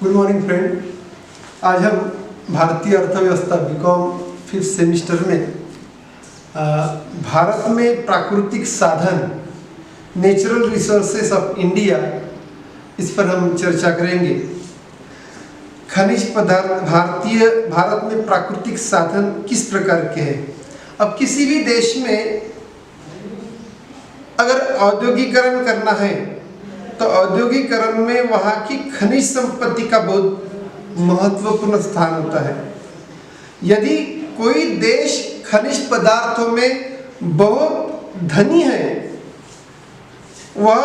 Good morning friend. आज हम भारतीय अर्थव्यवस्था बीकॉम 5th सेमिस्टर में भारत में प्राकृतिक साधन नेचुरल रिसोर्सेस ऑफ इंडिया, इस पर हम चर्चा करेंगे। खनिज पदार्थ भारत में प्राकृतिक साधन किस प्रकार के हैं। अब किसी भी देश में अगर औद्योगिकरण करना है तो औद्योगिकरण में वहाँ की खनिज संपत्ति का बहुत महत्वपूर्ण स्थान होता है। यदि कोई देश खनिज पदार्थों में बहुत धनी है, वह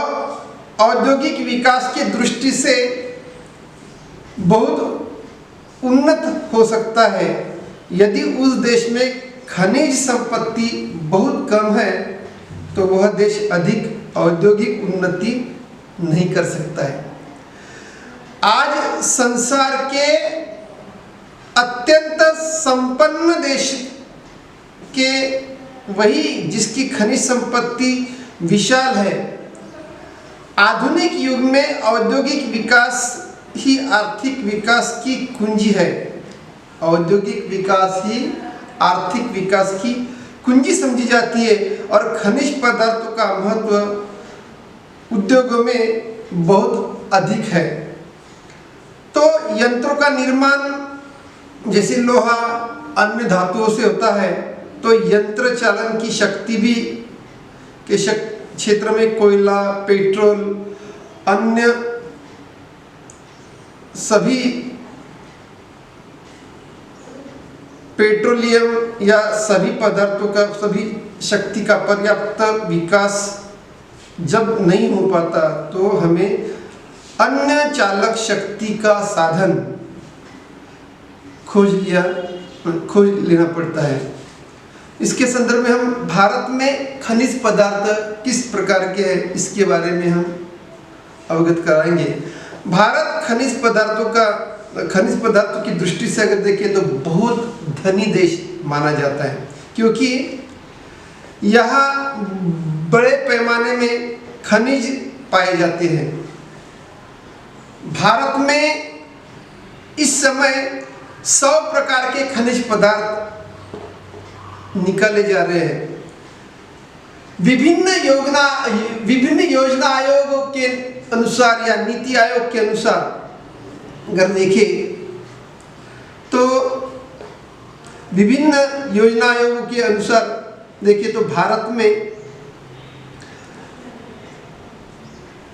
औद्योगिक विकास की दृष्टि से बहुत उन्नत हो सकता है। यदि उस देश में खनिज संपत्ति बहुत कम है तो वह देश अधिक औद्योगिक उन्नति नहीं कर सकता है। आज संसार के अत्यंत संपन्न देश के वही जिसकी खनिज संपत्ति विशाल है। आधुनिक युग में औद्योगिक विकास ही आर्थिक विकास की कुंजी है। औद्योगिक विकास ही आर्थिक विकास की कुंजी समझी जाती है और खनिज पदार्थों का महत्व उद्योगों में बहुत अधिक है। तो यंत्रों का निर्माण जैसे लोहा अन्य धातुओं से होता है, तो यंत्र चालन की शक्ति भी के क्षेत्र में कोयला, पेट्रोल, अन्य सभी पेट्रोलियम या सभी पदार्थों का सभी शक्ति का पर्याप्त विकास जब नहीं हो पाता तो हमें अन्य चालक शक्ति का साधन खोज लेना पड़ता है। इसके संदर्भ में हम भारत में खनिज पदार्थ किस प्रकार के हैं इसके बारे में हम अवगत कराएंगे। भारत खनिज पदार्थों की दृष्टि से अगर देखें तो बहुत धनी देश माना जाता है, क्योंकि यहाँ बड़े पैमाने में खनिज पाए जाते हैं। भारत में इस समय 100 प्रकार के खनिज पदार्थ निकाले जा रहे हैं। विभिन्न योजना आयोगों के अनुसार या नीति आयोग के अनुसार अगर देखें तो विभिन्न योजना आयोगों के अनुसार देखिए तो भारत में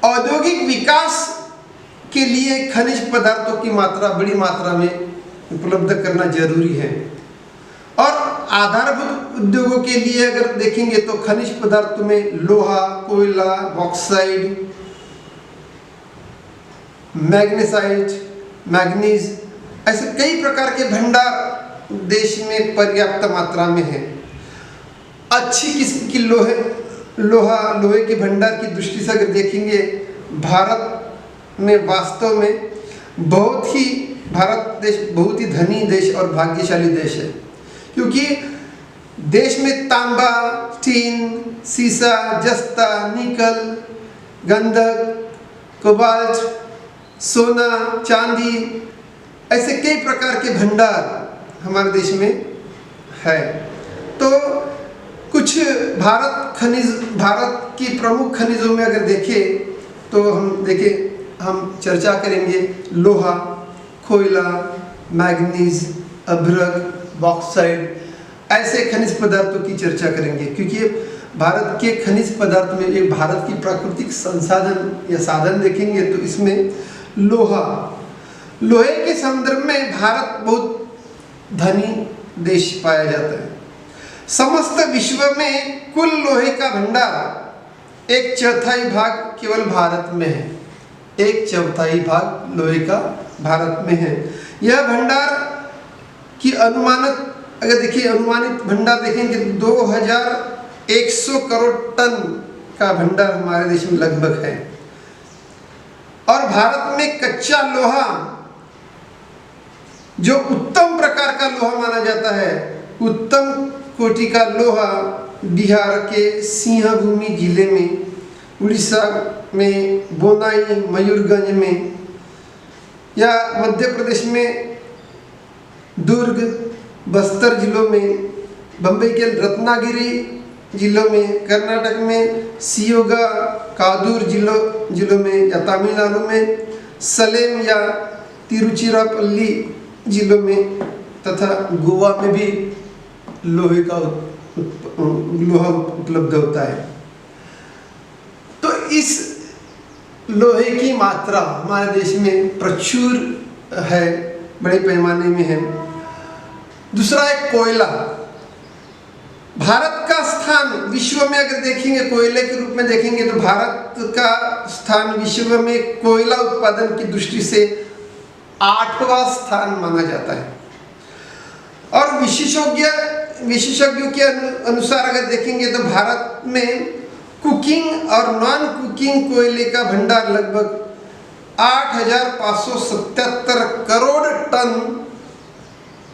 औद्योगिक विकास के लिए खनिज पदार्थों की मात्रा बड़ी मात्रा में उपलब्ध करना जरूरी है। और आधारभूत उद्योगों के लिए अगर देखेंगे तो खनिज पदार्थों में लोहा, कोयला, बॉक्साइट, मैग्नीज ऐसे कई प्रकार के भंडार देश में पर्याप्त मात्रा में है। अच्छी किस्म की लोहे के भंडार की दृष्टि से अगर देखेंगे, भारत में वास्तव में भारत देश बहुत ही धनी देश और भाग्यशाली देश है, क्योंकि देश में तांबा, टीन, सीसा, जस्ता, निकल, गंधक, कोबाल्ट, सोना, चांदी ऐसे कई प्रकार के भंडार हमारे देश में है। तो कुछ भारत की प्रमुख खनिजों में अगर देखें तो हम चर्चा करेंगे लोहा, कोयला, मैग्नीज, अभ्रक, बॉक्साइट ऐसे खनिज पदार्थों की चर्चा करेंगे, क्योंकि भारत के खनिज पदार्थ में एक भारत की प्राकृतिक संसाधन या साधन देखेंगे तो इसमें लोहे के संदर्भ में भारत बहुत धनी देश पाया जाता है। समस्त विश्व में कुल लोहे का भंडार 1/4 भाग केवल भारत में है। 1/4 भाग लोहे का भारत में है। यह भंडार की अनुमानित भंडार देखेंगे 2100 करोड़ टन का भंडार हमारे देश में लगभग है। और भारत में कच्चा लोहा, जो उत्तम प्रकार का लोहा माना जाता है, उत्तम कोटि का लोहा बिहार के सिंहभूमि जिले में, उड़ीसा में बोनाई, मयूरगंज में या मध्य प्रदेश में दुर्ग, बस्तर जिलों में, बम्बई के रत्नागिरी जिलों में, कर्नाटक में शिवोगा, कादूर जिलों में, या तमिलनाडु में सलेम या तिरुचिरापल्ली जिलों में, तथा गोवा में भी लोहा उपलब्ध होता है। तो इस लोहे की मात्रा हमारे देश में प्रचुर है, बड़े पैमाने में है। दूसरा है कोयला। भारत का स्थान विश्व में अगर देखेंगे, कोयले के रूप में देखेंगे तो भारत का स्थान विश्व में कोयला उत्पादन की दृष्टि से 8वां स्थान माना जाता है। और विशेषज्ञों के अनुसार अगर देखेंगे तो भारत में कुकिंग और नॉन कुकिंग कोयले का भंडार लगभग 8,577 करोड़ टन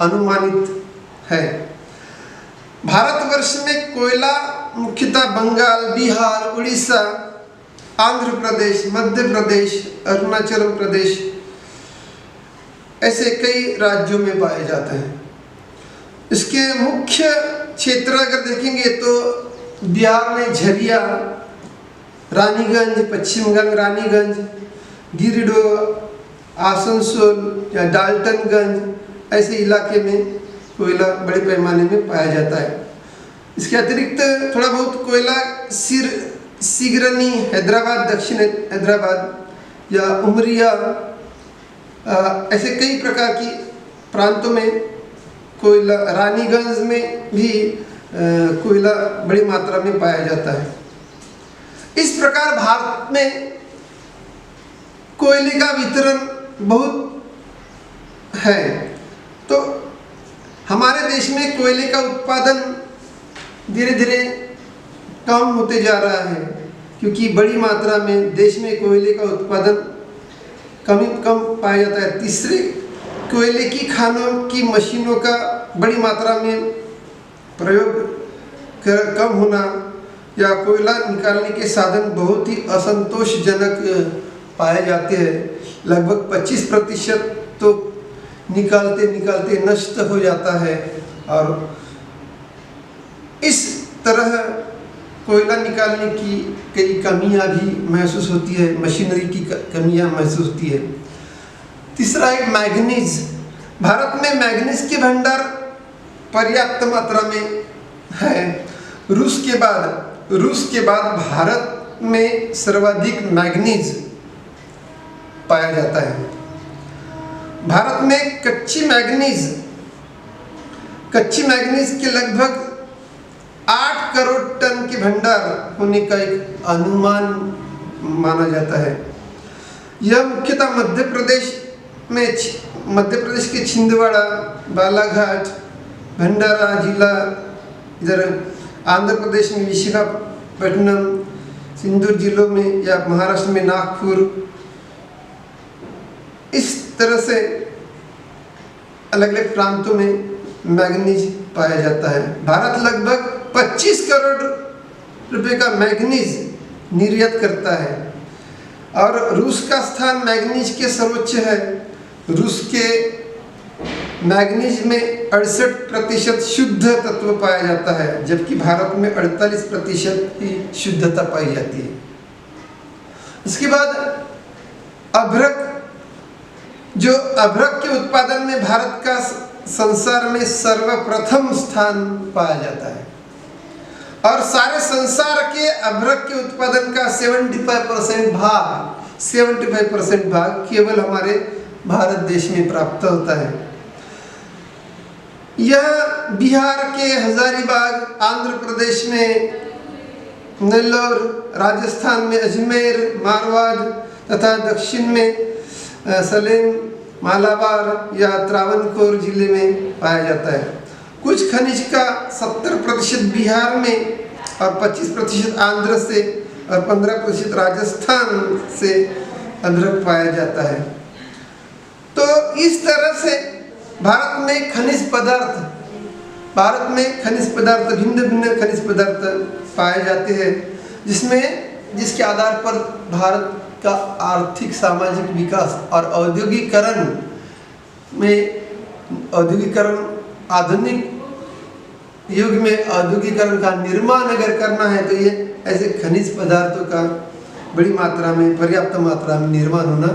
अनुमानित है। भारतवर्ष में कोयला मुख्यतः बंगाल, बिहार, उड़ीसा, आंध्र प्रदेश, मध्य प्रदेश, अरुणाचल प्रदेश ऐसे कई राज्यों में पाए जाते हैं। इसके मुख्य क्षेत्र अगर देखेंगे तो बिहार में झरिया, रानीगंज, पश्चिम बंगाल में रानीगंज, गिरिडीह, आसनसोल या डाल्टनगंज ऐसे इलाके में कोयला बड़े पैमाने में पाया जाता है। इसके अतिरिक्त थोड़ा बहुत कोयला सिगरनी, हैदराबाद, दक्षिण हैदराबाद या उमरिया ऐसे कई प्रकार की प्रांतों में कोयला, रानीगंज में भी कोयला बड़ी मात्रा में पाया जाता है। इस प्रकार भारत में कोयले का वितरण बहुत है। तो हमारे देश में कोयले का उत्पादन धीरे धीरे कम होते जा रहा है, क्योंकि बड़ी मात्रा में देश में कोयले का उत्पादन कम पाया जाता है। तीसरे, कोयले की खानों की मशीनों का बड़ी मात्रा में प्रयोग कम होना या कोयला निकालने के साधन बहुत ही असंतोषजनक पाए जाते हैं। लगभग 25% तो निकालते नष्ट हो जाता है। और इस तरह कोयला निकालने की कई कमियां भी महसूस होती है, मशीनरी की कमियां महसूस होती है। तीसरा है मैग्नीज। भारत में मैग्नीज के भंडार पर्याप्त मात्रा में है। रूस के बाद भारत में सर्वाधिक मैग्नीज पाया जाता है। भारत में कच्ची मैग्नीज के लगभग 8 करोड़ टन के भंडार होने का एक अनुमान माना जाता है। यह मुख्यतः मध्य प्रदेश के छिंदवाड़ा, बालाघाट, भंडारा जिला, इधर आंध्र प्रदेश में विशाखापट्टनम, सिंधु जिलों में या महाराष्ट्र में नागपुर, इस तरह से अलग अलग प्रांतों में मैग्नीज पाया जाता है। भारत लगभग 25 करोड़ रुपए का मैग्नीज निर्यात करता है। और रूस का स्थान मैग्नीज के सर्वोच्च है। रूस के मैग्नीज में 68% शुद्ध तत्व पाया जाता है, जबकि भारत में 48% ही शुद्धता पाई जाती है। इसके बाद अभ्रक के उत्पादन में भारत का संसार में सर्वप्रथम स्थान पाया जाता है। और सारे संसार के अभ्रक के उत्पादन का 75% भाग केवल हमारे भारत देश में प्राप्त होता है। यह बिहार के हजारीबाग, आंध्र प्रदेश में नेल्लोर, राजस्थान में अजमेर, मारवाड़ तथा दक्षिण में सलेम, मालाबार या त्रावणकोर जिले में पाया जाता है। कुछ खनिज का 70% बिहार में और 25% आंध्र से और 15% राजस्थान से अभ्रक पाया जाता है। तो इस तरह से भारत में खनिज पदार्थ भिन्न भिन्न खनिज पदार्थ पाए जाते हैं, जिसके आधार पर भारत का आर्थिक सामाजिक विकास और औद्योगिकरण आधुनिक युग में औद्योगिकरण का निर्माण अगर करना है तो ये ऐसे खनिज पदार्थों का बड़ी मात्रा में, पर्याप्त मात्रा में निर्माण होना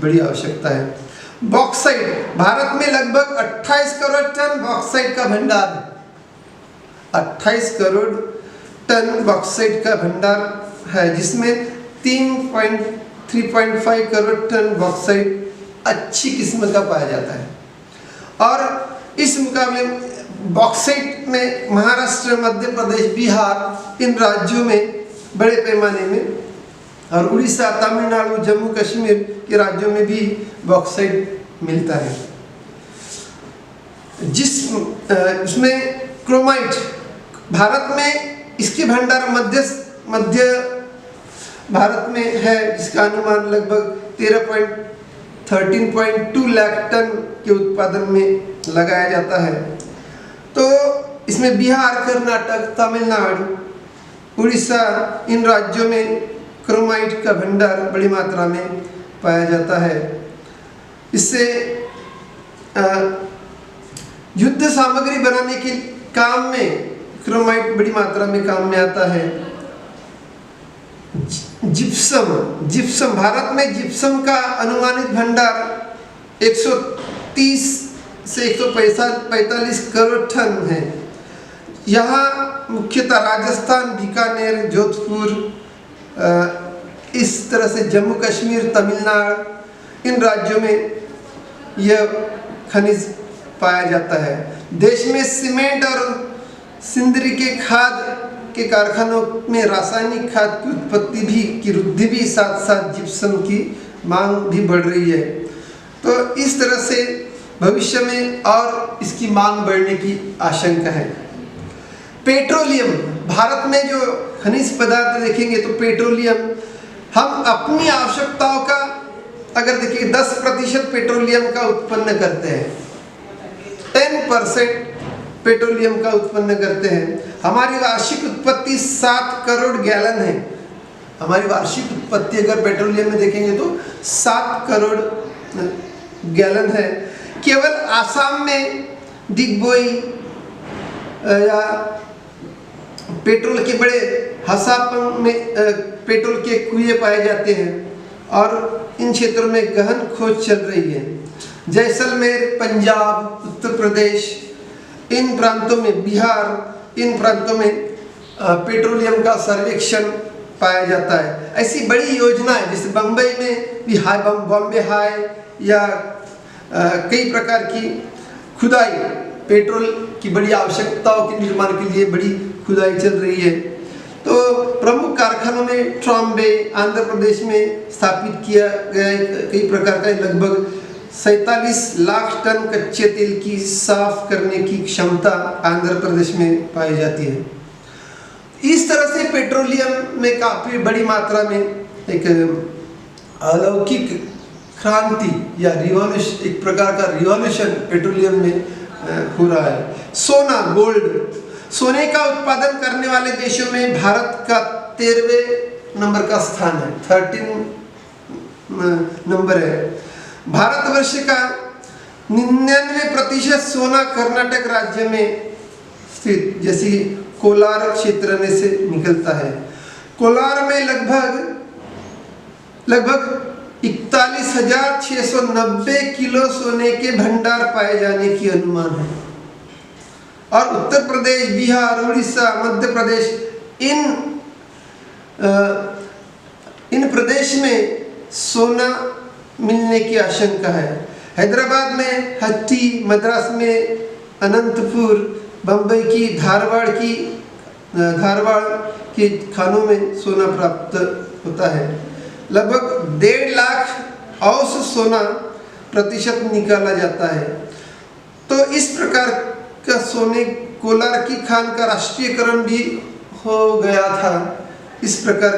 बड़ी आवश्यकता है। बॉक्साइट, भारत में लगभग 28 करोड़ टन बॉक्साइट का भंडार है। 28 करोड़ टन बॉक्साइट का भंडार है, जिसमें 3.5 करोड़ टन बॉक्साइट अच्छी किस्म का पाया जाता है। और इस मुकाबले बॉक्साइट में महाराष्ट्र, मध्य प्रदेश, बिहार इन राज्यों में बड़े पैमाने में, और उड़ीसा, तमिलनाडु, जम्मू कश्मीर के राज्यों में भी बॉक्साइट मिलता है। उसमें क्रोमाइट, भारत में इसके भंडार मध्य भारत में है, जिसका अनुमान लगभग 13.2 लाख टन के उत्पादन में लगाया जाता है। तो इसमें बिहार, कर्नाटक, तमिलनाडु, उड़ीसा इन राज्यों में क्रोमाइट का भंडार बड़ी मात्रा में पाया जाता है। इससे युद्ध सामग्री बनाने के काम में क्रोमाइट बड़ी मात्रा में काम में आता है। जिप्सम, भारत में जिप्सम का अनुमानित भंडार 130 से 145 करोड़ टन है। यहाँ मुख्यतः राजस्थान, बीकानेर, जोधपुर, इस तरह से जम्मू कश्मीर, तमिलनाडु इन राज्यों में यह खनिज पाया जाता है। देश में सीमेंट और सिंदरी के खाद के कारखानों में रासायनिक खाद की उत्पत्ति की वृद्धि भी साथ साथ जिप्सम की मांग भी बढ़ रही है। तो इस तरह से भविष्य में और इसकी मांग बढ़ने की आशंका है। पेट्रोलियम, भारत में जो खनिज पदार्थ देखेंगे तो पेट्रोलियम, हम अपनी आवश्यकताओं का अगर देखिए 10% पेट्रोलियम का उत्पन्न करते हैं, 10% पेट्रोलियम का उत्पन्न करते हैं। हमारी वार्षिक उत्पत्ति 7 करोड़ गैलन है। हमारी वार्षिक उत्पत्ति अगर पेट्रोलियम में देखेंगे तो 7 करोड़ गैलन है। केवल आसाम में दिग्बोई या पेट्रोल के बड़े हसापन में पेट्रोल के कुएं पाए जाते हैं और इन क्षेत्रों में गहन खोज चल रही है। जैसलमेर, पंजाब, उत्तर प्रदेश इन प्रांतों में, बिहार इन प्रांतों में पेट्रोलियम का सर्वेक्षण पाया जाता है। ऐसी बड़ी योजना है, जैसे बम्बई में भी बॉम्बे हाई या कई प्रकार की खुदाई, पेट्रोल की बड़ी आवश्यकताओं के निर्माण के लिए बड़ी खुदाई चल रही है। तो प्रमुख कारखानों में ट्रॉम्बे आंध्र प्रदेश में स्थापित किया गया कई प्रकार का लगभग 47 लाख टन कच्चे तेल की साफ करने की क्षमता आंध्र प्रदेश में पाई जाती है। इस तरह से पेट्रोलियम में काफ़ी बड़ी मात्रा में एक अलौकिक क्रांति या रिवॉल्यूशन, एक प्रकार का रिवॉल्यूशन पेट्रोलियम में हो रहा है। सोना, गोल्ड, सोने का उत्पादन करने वाले देशों में भारत का 13वें नंबर का स्थान है, 13 नंबर है। भारतवर्ष का 99% सोना कर्नाटक राज्य में स्थित जैसे कोलार क्षेत्र में से निकलता है। कोलार में लगभग 41,690 किलो सोने के भंडार पाए जाने की अनुमान है। और उत्तर प्रदेश, बिहार, उड़ीसा, मध्य प्रदेश इन प्रदेश में सोना मिलने की आशंका है। हैदराबाद में हट्टी, मद्रास में अनंतपुर, बम्बई की धारवाड़ की खानों में सोना प्राप्त होता है। लगभग 1.5 लाख औंस सोना प्रतिशत निकाला जाता है। तो इस प्रकार का सोने कोलार की खान का राष्ट्रीयकरण भी हो गया था। इस प्रकार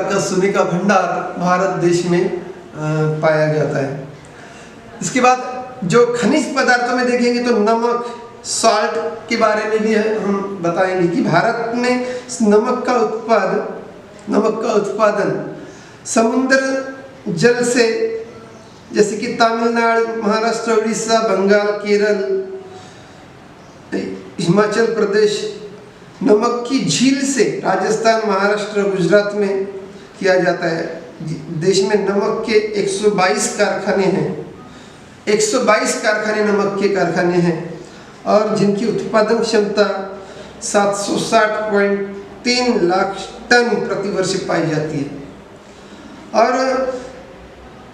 का सोने का भंडार भारत देश में पाया जाता है। इसके बाद जो खनिज पदार्थों में देखेंगे तो नमक, सॉल्ट के बारे में भी हम बताएंगे कि भारत में नमक का नमक का उत्पादन समुद्र जल से, जैसे कि तमिलनाडु, महाराष्ट्र, उड़ीसा, बंगाल, केरल, हिमाचल प्रदेश, नमक की झील से राजस्थान, महाराष्ट्र, गुजरात में किया जाता है। देश में नमक के 122 कारखाने हैं, 122 कारखाने नमक के कारखाने हैं और जिनकी उत्पादन क्षमता 760.3 लाख टन प्रतिवर्ष पाई जाती है। और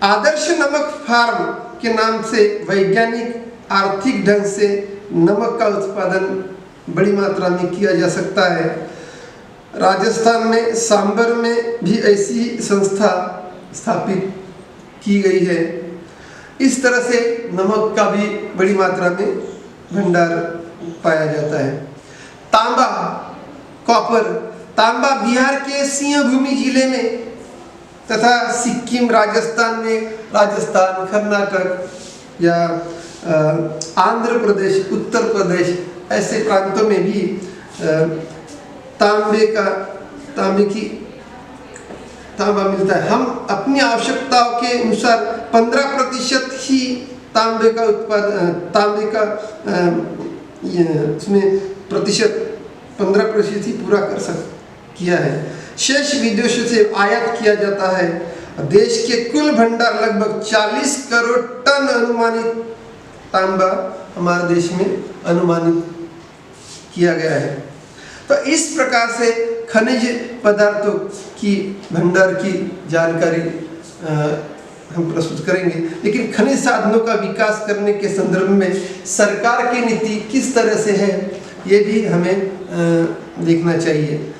आदर्श नमक फार्म के नाम से वैज्ञानिक आर्थिक ढंग से नमक का उत्पादन बड़ी मात्रा में किया जा सकता है। राजस्थान में सांबर में भी ऐसी संस्था स्थापित की गई है। इस तरह से नमक का भी बड़ी मात्रा में भंडार पाया जाता है। तांबा, कॉपर, तांबा बिहार के सिंहभूमि जिले में तथा सिक्किम, राजस्थान में, राजस्थान, कर्नाटक या आंध्र प्रदेश, उत्तर प्रदेश ऐसे प्रांतों में भी तांबा मिलता है। हम अपनी आवश्यकताओं के अनुसार 15% ही तांबे का उसमें प्रतिशत 15% ही पूरा किया है। शेष विदेशों से आयात किया जाता है। देश के कुल भंडार लगभग 40 करोड़ टन अनुमानित तांबा हमारे देश में अनुमानित किया गया है। तो इस प्रकार से खनिज पदार्थों की भंडार की जानकारी हम प्रस्तुत करेंगे। लेकिन खनिज साधनों का विकास करने के संदर्भ में सरकार की नीति किस तरह से है, ये भी हमें देखना चाहिए।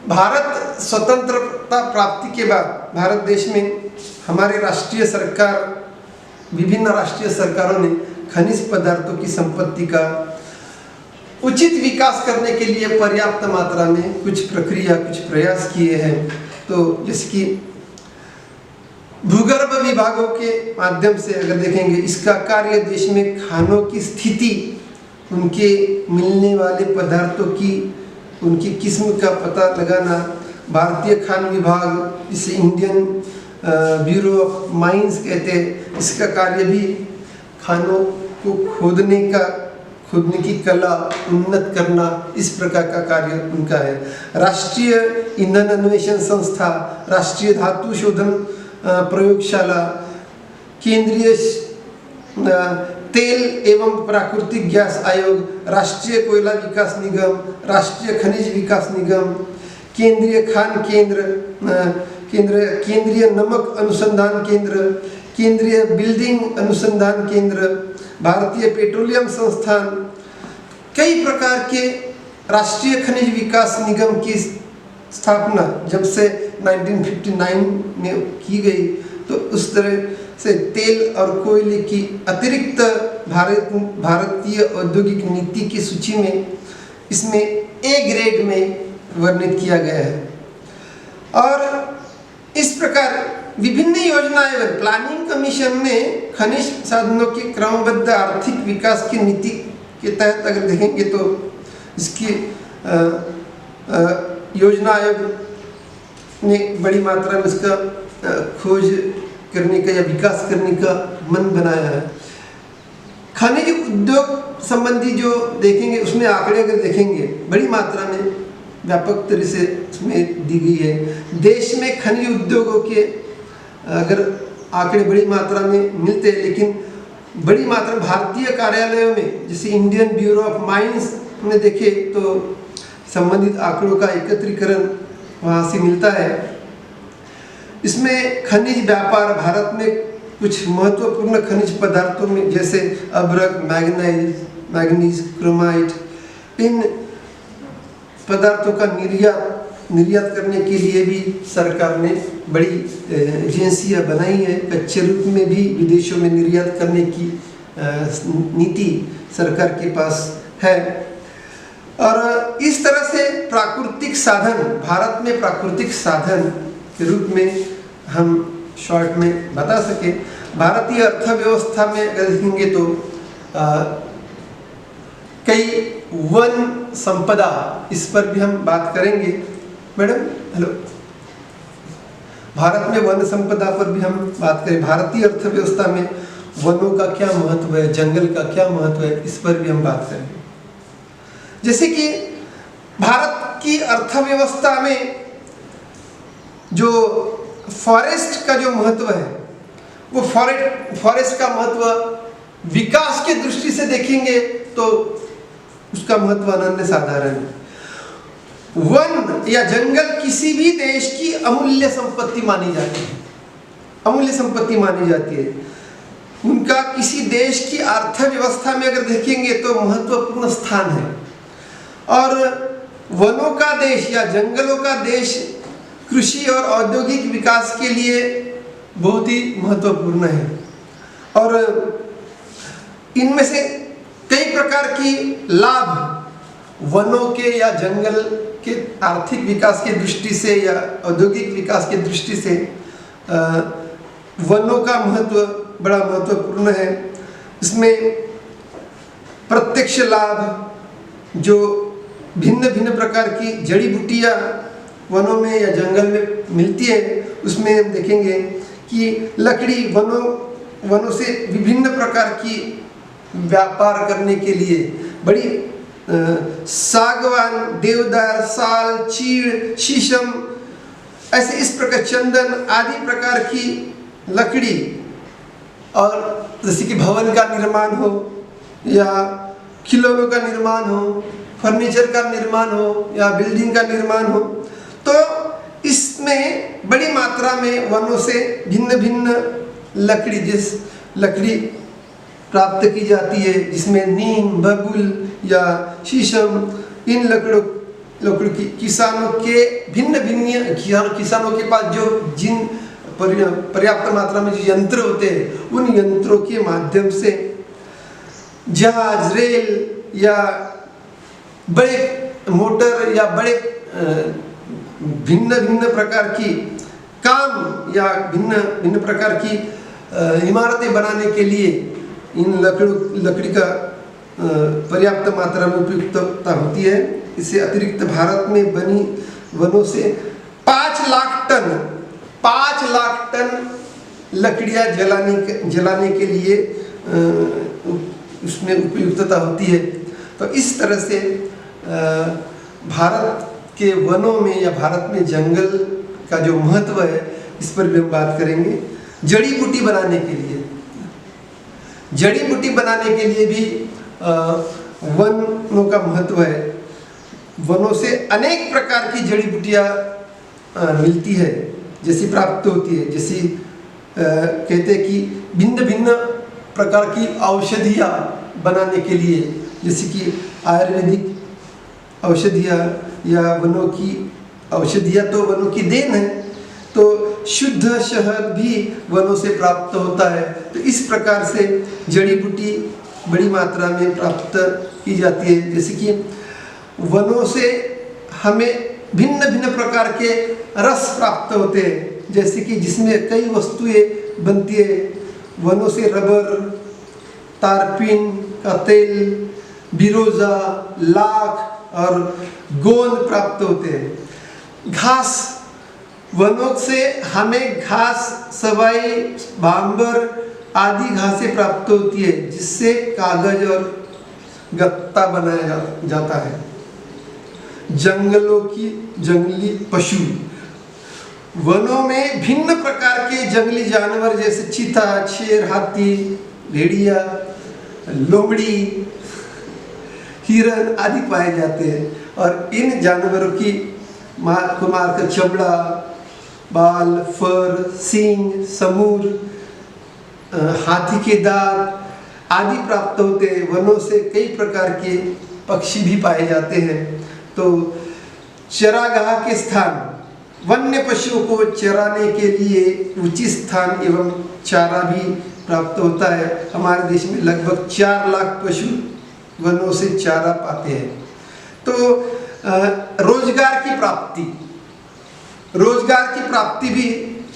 भारत स्वतंत्रता प्राप्ति के बाद भारत देश में हमारे राष्ट्रीय सरकार, विभिन्न राष्ट्रीय सरकारों ने खनिज पदार्थों की संपत्ति का उचित विकास करने के लिए पर्याप्त मात्रा में कुछ प्रक्रिया, कुछ प्रयास किए हैं। तो जैसे कि भूगर्भ विभागों के माध्यम से अगर देखेंगे, इसका कार्य देश में खानों की स्थिति, उनके मिलने वाले पदार्थों की, उनकी किस्म का पता लगाना। भारतीय खान विभाग, जिसे इंडियन ब्यूरो ऑफ माइंस कहते हैं, इसका कार्य भी खानों को खोदने की कला उन्नत करना, इस प्रकार का कार्य उनका है। राष्ट्रीय ईंधन अन्वेषण संस्था, राष्ट्रीय धातु शोधन प्रयोगशाला, केंद्रीय तेल एवं प्राकृतिक गैस आयोग, राष्ट्रीय कोयला विकास निगम, राष्ट्रीय खनिज विकास निगम, केंद्रीय खान केंद्र, केंद्रीय नमक अनुसंधान केंद्र, केंद्रीय बिल्डिंग अनुसंधान केंद्र, भारतीय पेट्रोलियम संस्थान, कई प्रकार के राष्ट्रीय खनिज विकास निगम की स्थापना जब से 1959 में की गई, तो उस तरह से तेल और कोयले की अतिरिक्त भारतीय औद्योगिक नीति की सूची में इसमें ए ग्रेड में वर्णित किया गया है। और इस प्रकार विभिन्न योजनाएं, प्लानिंग कमीशन ने खनिज साधनों के क्रमबद्ध आर्थिक विकास की नीति के तहत अगर देखेंगे तो इसकी योजना आयोग ने बड़ी मात्रा में इसका खोज करने का या विकास करने का मन बनाया है। खनिज उद्योग संबंधी जो देखेंगे, उसमें आंकड़े अगर देखेंगे, बड़ी मात्रा में व्यापक तरह से उसमें दी गई है। देश में खनिज उद्योगों के अगर आंकड़े बड़ी मात्रा में मिलते हैं, लेकिन बड़ी मात्रा भारतीय कार्यालयों में, जैसे इंडियन ब्यूरो ऑफ माइंस में देखे तो संबंधित आंकड़ों का एकत्रीकरण वहाँ से मिलता है। इसमें खनिज व्यापार भारत में कुछ महत्वपूर्ण खनिज पदार्थों में, जैसे अभ्रक, मैग्नीज, क्रोमाइट, इन पदार्थों का निर्यात करने के लिए भी सरकार ने बड़ी एजेंसियां बनाई हैं। कच्चे रूप में भी विदेशों में निर्यात करने की नीति सरकार के पास है। और इस तरह से प्राकृतिक साधन, भारत में प्राकृतिक साधन के रूप में हम शॉर्ट में बता सके, भारतीय अर्थव्यवस्था में अगर देखेंगे तो कई वन संपदा, इस पर भी हम बात करेंगे। मैडम हेलो, भारत में वन संपदा पर भी हम बात करें, भारतीय अर्थव्यवस्था में वनों का क्या महत्व है, जंगल का क्या महत्व है, इस पर भी हम बात करेंगे। जैसे कि भारत की अर्थव्यवस्था में जो फॉरेस्ट का जो महत्व है, वो फॉरेस्ट का महत्व विकास की दृष्टि से देखेंगे तो उसका महत्व अनन्य साधारण है। वन या जंगल किसी भी देश की अमूल्य संपत्ति मानी जाती है, अमूल्य संपत्ति मानी जाती है। उनका किसी देश की अर्थव्यवस्था में अगर देखेंगे तो महत्वपूर्ण स्थान है। और वनों का देश या जंगलों का देश कृषि और औद्योगिक विकास के लिए बहुत ही महत्वपूर्ण है। और इनमें से कई प्रकार की लाभ वनों के या जंगल के आर्थिक विकास की दृष्टि से या औद्योगिक विकास की दृष्टि से वनों का महत्व बड़ा महत्वपूर्ण है। इसमें प्रत्यक्ष लाभ जो भिन्न भिन्न प्रकार की जड़ी बूटियाँ वनों में या जंगल में मिलती है, उसमें हम देखेंगे कि लकड़ी वनों से विभिन्न प्रकार की व्यापार करने के लिए बड़ी सागवान, देवदार, साल, चीड़, शीशम, ऐसे इस प्रकार चंदन आदि प्रकार की लकड़ी, और जैसे कि भवन का निर्माण हो या खिलौनों का निर्माण हो, फर्नीचर का निर्माण हो या बिल्डिंग का निर्माण हो, तो इसमें बड़ी मात्रा में वनों से भिन्न भिन्न लकड़ी प्राप्त की जाती है, जिसमें नीम, बबूल या शीशम, इन लकड़ों की किसानों के पास जो जिन पर्याप्त मात्रा में जो यंत्र होते हैं, उन यंत्रों के माध्यम से जहाज, रेल या बड़े मोटर या बड़े भिन्न भिन्न प्रकार की काम या भिन्न भिन्न प्रकार की इमारतें बनाने के लिए इन लकड़ी का पर्याप्त मात्रा में उपयुक्तता होती है। इससे अतिरिक्त भारत में बनी वनों से 5 लाख टन लकड़ियाँ जलाने के लिए उसमें उपयुक्तता होती है। तो इस तरह से भारत के वनों में या भारत में जंगल का जो महत्व है, इस पर भी हम बात करेंगे। जड़ी बूटी बनाने के लिए भी वनों का महत्व है। वनों से अनेक प्रकार की जड़ी बूटियाँ मिलती है, जैसी प्राप्त होती है, जैसी कहते हैं कि भिन्न भिन्न प्रकार की औषधियाँ बनाने के लिए, जैसे कि आयुर्वेदिक औषधियाँ या वनों की औषधियाँ तो वनों की देन है, तो शुद्ध शहद भी वनों से प्राप्त होता है। तो इस प्रकार से जड़ी बूटी बड़ी मात्रा में प्राप्त की जाती है। जैसे कि वनों से हमें भिन्न भिन्न प्रकार के रस प्राप्त होते हैं, जैसे कि जिसमें कई वस्तुएं बनती है। वनों से रबर, तारपीन का तेल, बिरोजा, लाख और गोंद प्राप्त होते हैं। घास, वनों से हमें घास, सवाई, बांबर आदि घासें प्राप्त होती है, जिससे कागज और गत्ता बनाया जाता है। जंगलों की जंगली पशु, वनों में भिन्न प्रकार के जंगली जानवर जैसे चीता, शेर, हाथी, भेड़िया, लोमड़ी, हिरन आदि पाए जाते हैं। और इन जानवरों की को मारकर चमड़ा, बाल, फर, सींग, समूर, हाथी के दांत आदि प्राप्त होते हैं। वनों से कई प्रकार के पक्षी भी पाए जाते हैं। तो चरागाह के स्थान, वन्य पशुओं को चराने के लिए उचित स्थान एवं चारा भी प्राप्त होता है। हमारे देश में लगभग 4 लाख पशु वनों से चारा पाते हैं। तो रोजगार की प्राप्ति भी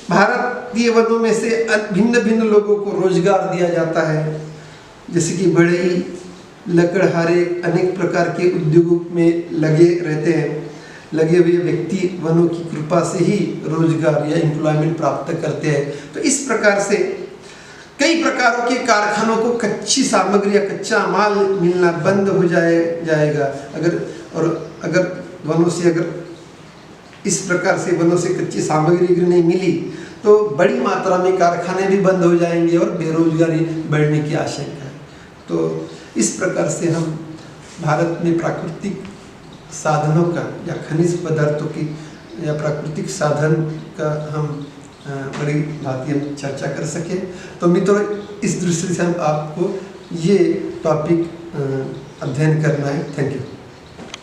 भारतीय वनों में से भिन्न भिन्न लोगों को रोजगार दिया जाता है। जैसे कि बढ़ई, लकड़हारे अनेक प्रकार के उद्योगों में लगे रहते हैं। लगे हुए व्यक्ति वनों की कृपा से ही रोजगार या एम्प्लॉयमेंट प्राप्त करते हैं। तो इस प्रकार से कई प्रकारों के कारखानों को कच्ची सामग्री या कच्चा माल मिलना बंद हो जाएगा अगर वनों से इस प्रकार से वनों से कच्ची सामग्री नहीं मिली तो बड़ी मात्रा में कारखाने भी बंद हो जाएंगे और बेरोजगारी बढ़ने की आशंका है। तो इस प्रकार से हम भारत में प्राकृतिक साधनों का या खनिज पदार्थों की या प्राकृतिक साधन का हम बड़ी भांति हम चर्चा कर सके। तो मित्रों, इस दृष्टि से हम आपको ये टॉपिक अध्ययन करना है। Thank you.